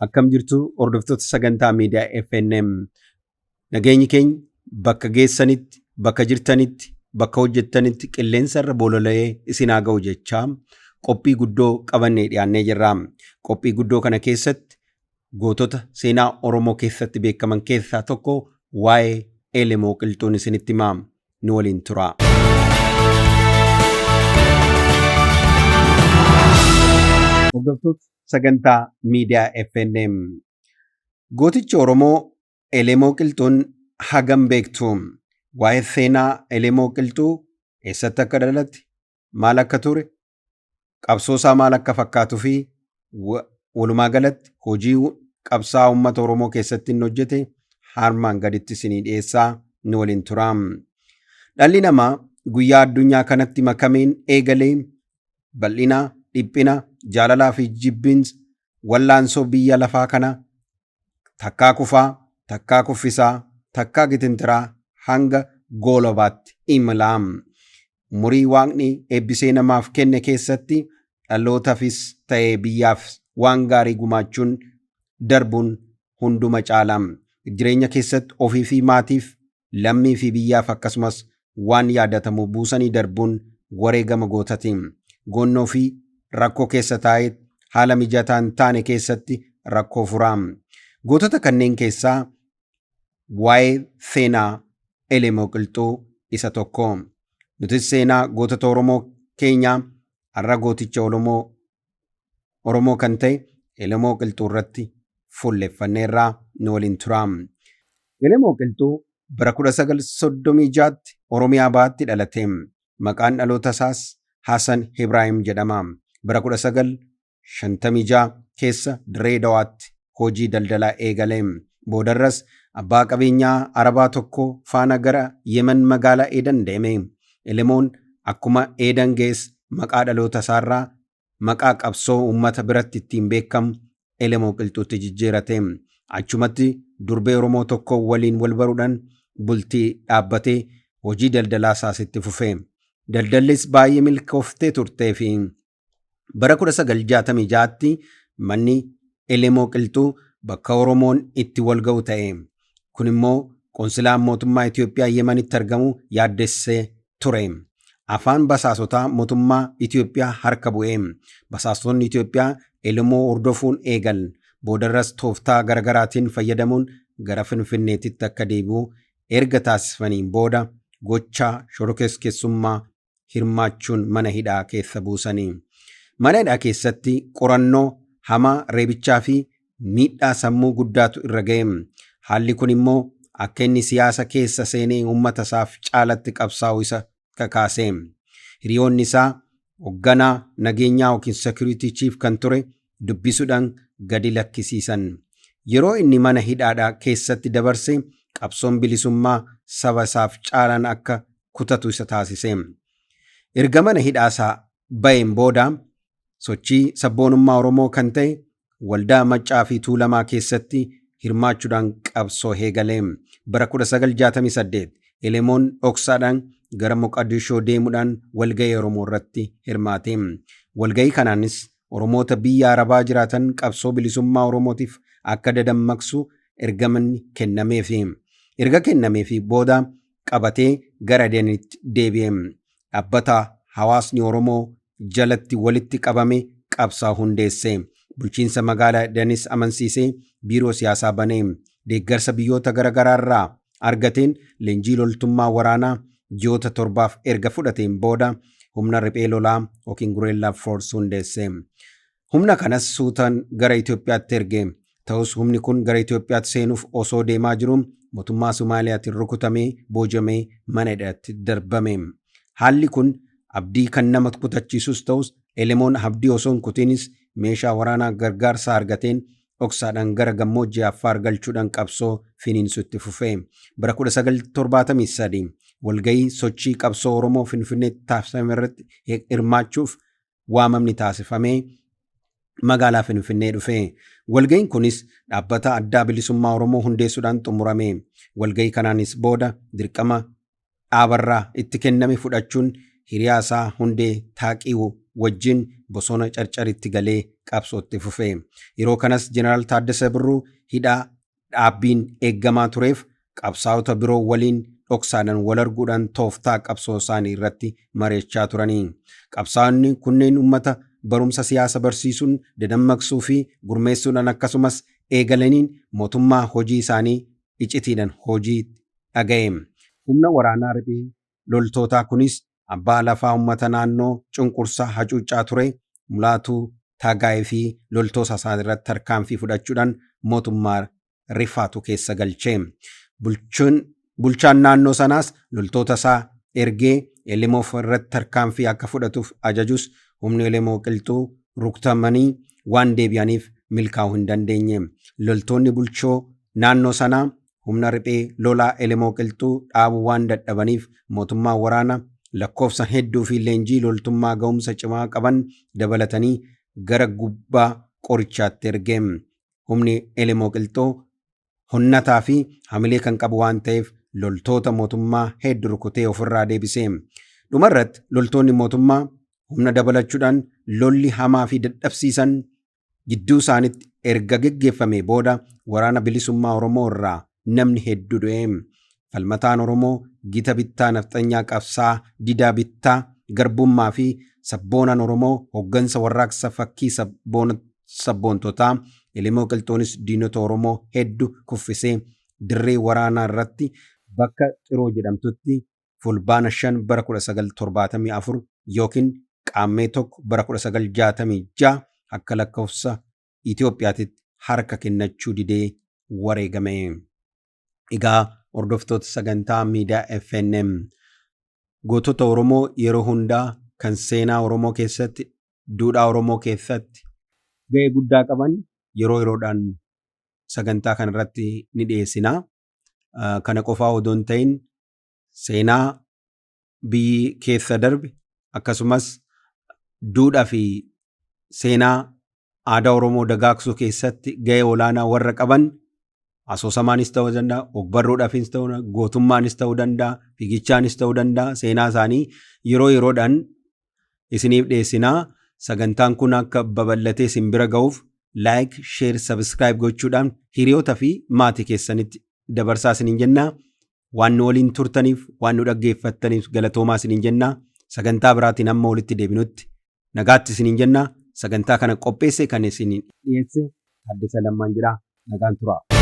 Akkam jirtu hordoftoota sagantaa miidiyaa FNM. Nageenyi keenya bakka geessanitti, bakka jirtanitti, bakka hojjettanitti qilleensa irra bolola'ee isin haa ga'u jechaa qophii guddoo qabannee dhiyaannee jirra. Qophii guddoo kana keessatti gootota seenaa Oromoo keessatti beekaman keessaa tokko waa'ee Elemoo Qilxuun isinitti himaa. Nu waliin tura. Hordoftoota sagantaa miidiyaa FNM. Gootichi Oromoo Elemoo Qilxuun hagam beektu? Waa'ee seenaa Elemoo Qilxuu eessatti akka dhalate, maal akka ture, qabsoosaa maal akka fakkaatuu fi walumaa galatti hojii qabsaa uummata Oromoo keessatti hin hojjete harmaan gaditti isinii dhiyeessaa. Nu waliin tura. Dhalli namaa guyyaa addunyaa kanatti makameen eegalee bal'ina, dhiphina, jaalalaa fi jibbiinsa wallaansoo biyya lafaa kana takkaa kufaa, takkaa kuffisaa, takkaa gitintiraa hanga goolobaatti imala. Umurii waaqni eebbisee namaaf kenne keessatti dhalootaafis ta'ee biyyaaf waan gaarii gumaachuun darbuun hunduma caala. Jireenya keessatti ofii fi maatiif, lammii fi biyyaaf akkasumas waan yaadatamu buusanii darbuun wareegama gootati. Goonnoo fi rakkoo keessa taa'ee haala mijataa hin taane keessatti rakkoo furaa. Gootota kanneen keessaa waa'ee seenaa Elemoo Qilxuu isa tokko. Nutis seenaa gootota Oromoo keenyaa har'a gooticha Oromoo kan ta'e Elemoo Qilxuu irratti fuulleffanneerraa. Nu waliin tura. Elemoo Qilxuu bara 1936tti Oromiyaa baatti dhalate. Maqaan dhaloota isaas Hasan Ibrahim jedhama. Bara 1956 keessa Dirree Dawaatti hojii daldalaa eegale. Boodarras abbaa qabeenyaa Arabaa tokko faana gara Yemen magaalaa Edan deeme. Elemoon akkuma Edan geesse maqaa dhaloota isaarraa maqaa qabsoo uummata biratti ittiin beekamu Elemoo Qilxuutti jijjiirate. Achumatti durbee Oromoo tokko waliin wal baruudhaan bultii dhaabbatee hojii daldalaa isaas itti fufe. Daldallis baay'ee milkooftee turtee fi bara 1966tti manni Elemoo Qilxuu bakka Oromoon itti wal ga'u ta'e. Kun immoo qoonsilaan mootummaa Itoophiyaa Yemenitti argamu yaaddessee ture. Afaan basaasotaa mootummaa Itoophiyaa harka bu'e. Basaastonni Itoophiyaa Elemoo hordofuun eegal. Boodarras tooftaa garaagaraatiin fayyadamuun gara Finfinneetitti akka deebi'u erga taasifaniin booda gochaa shororkeessummaa hirmaachuun mana hidhaa keessa buusanii. Mana hidhaa keessatti qorannoo hamaa, reebichaa fi miidhaa sammuu guddaatu irra ga'e. Haalli kun immoo akka inni siyaasa keessa seenee uummata isaaf caalatti qabsaa'u isa kakaase. Hiriyoonni isaa hoogganaa nageenyaa yookiin security chief kan ture dubbisuudhaan gadi lakkisiisan. Yeroo inni mana hidhaadhaa keessatti dabarse qabsoon bilisummaa saba isaaf caalaan akka kutatu isa taasise. Erga mana hidhaasaa ba'een booda sochii sabboonummaa Oromoo kan ta'e waldaa Maccaa fi Tuulamaa keessatti hirmaachuudhaan qabsoo eegale. Bara 1968 Elemoon dhoksaadhaan gara Moqadishoo deemuudhaan walga'ii Oromoo irratti hirmaate. Walga'ii kanaanis Oromoota biyya Arabaa jiraatan qabsoo bilisummaa Oromootiif akka dadammaqsu ergamanni kennameefi. Erga kennameefi booda qabatee gara Adenitti deebi'e. Dhaabbata hawaasni Oromoo jalatti walitti qabame qabsaa hundeesse. Bulchiinsa magaalaa Adenis amansiisee biiroo siyaasaa banee. Deeggarsa biyyoota garaagaraarraa argateen leenjii loltummaa waraanaa ji'oota 7 erga fudhateen booda humna riphee lolaa yookiin gureellaa foors hundeesse. Humna kanas suutaan gara Itoophiyaatti erge. Ta'us humni kun gara Itoophiyaatti seenuuf osoo deemaa jiru mootummaa Somaaliyaatiin rukutamee boojamee mana hidhaatti darbame. Haalli kun abdii kan nama kutachiisus ta'us Elemoon abdii osoo hin kutiinis meeshaa waraanaa gargaarsaa argateen dhoksaadhaan gara gammoojjii Affaar galchuudhaan qabsoo finiinsutti fufe. Bara 1973 walga'ii sochii qabsoo Oromoo Finfinneetti taasifame irratti hirmaachuuf waamamni taasifamee magaalaa Finfinnee dhufe. Walga'iin kunis dhaabbata addaa bilisummaa Oromoo hundeessuudhaan xumurame. Walga'ii kanaanis booda dirqama dhaabarraa itti kenname fudhachuun hiriyaa isaa Hundee Taaqiiwu wajjin bosona Carcaritti galee qabsootti fufe. Yeroo kanas Jeneraal Taaddasee Birruu hidhaa dhaabbiin eeggamaa tureef qabsaa'ota biroo waliin dhoksaadhaan wal arguudhaan tooftaa qabsoo isaanii irratti mari'achaa turanii. Qabsaa'onni kunneen uummata barumsa siyaasa barsiisuun dadammaqsuu fi gurmeessuudhaan akkasumas eegalaniin mootummaa hojii isaanii icitiidhaan hojii dhaga'e. Humna waraanaa riphee loltootaa kunis abbaa lafaa uummata naannoo cunqursaa hacuuccaa ture Mulaatuu Taagaayee fi loltoota isaa irratti tarkaanfii fudhachuudhaan mootummaa rifaatu keessa galche. Bulchaan naannoo sanaas loltoota isaa ergee Elemoo irratti tarkaanfii akka fudhatuuf ajajus humni Elemoo Qilxuu rukutamanii waan deebi'aniif milkaa'uu hin dandeenye. Loltoonni bulchoo naannoo sanaa humna riphee lolaa Elemoo Qilxuu dhaabuu waan dadhabaniif mootummaa waraana lakkoofsa hedduu fi leenjii loltummaa ga'umsa cimaa qaban dabalatanii gara gubbaa qorichaatti erge. Humni Elemoo Qilxuu honnataa fi hamilee kan qabu waan ta'eef loltoota mootummaa hedduu rukutee ofirraa deebise. Dhumarratti loltoonni mootummaa humna dabalachuudhaan lolli hamaa fi dadhabsiisan gidduu isaaniitti erga geggeeffame booda waraana bilisummaa Oromoo irraa namni hedduu du'e. Falmataan Oromoo gita bittaa nafxanyaa qabsaa didaa bittaa garbummaa fi sabboonaan Oromoo hoggansa warraaqsa fakkii sabboontotaa Elemoo Qilxuunis diinota Oromoo hedduu kuffisee dirree waraanaa irratti bakka Xiroo jedhamtutti fulbaana 5 bara 1974 yookiin qaammee 1 bara 1966 akka lakkoofsa Itoophiyaatti harka kennachuu didee wareegame. Egaa hordoftoota sagantaa miidiyaa FNM gootota Oromoo yeroo hundaa kan seenaa Oromoo keessatti duudhaa Oromoo keessatti ga'ee guddaa qaban yeroo yeroodhaan sagantaa kanarratti ni dhiyeessina. Kana qofaa odoo hin ta'in seenaa biyyi keessa darbe akkasumas duudhaa fi seenaa aadaa Oromoo dagaagsuu keessatti ga'ee olaanaa warra qaban asoosamaanis ta'uu danda'a, ogbarruudhaafis ta'uu danda'a, gootummaanis ta'uu danda'a, fiigichaanis ta'uu danda'a. Seenaa isaanii yeroo yeroodhaan isiniif dhiyeessinaa. Sagantaan kun akka babal'atee isin bira ga'uuf like, share, subscribe gochuudhaan hiriyoota fi maatii keessanitti dabarsaa isiniin jenna. Waan nu waliin turtaniif, waan nu dhaggeeffattaniif galatoomaa isiniin jenna. Sagantaa biraatiin amma walitti deebinutti nagaatti isiniin jenna. Sagantaa kana qopheesse kan isin dhiyeesse Taaddasee Lammaan jedha. Nagaan turaa.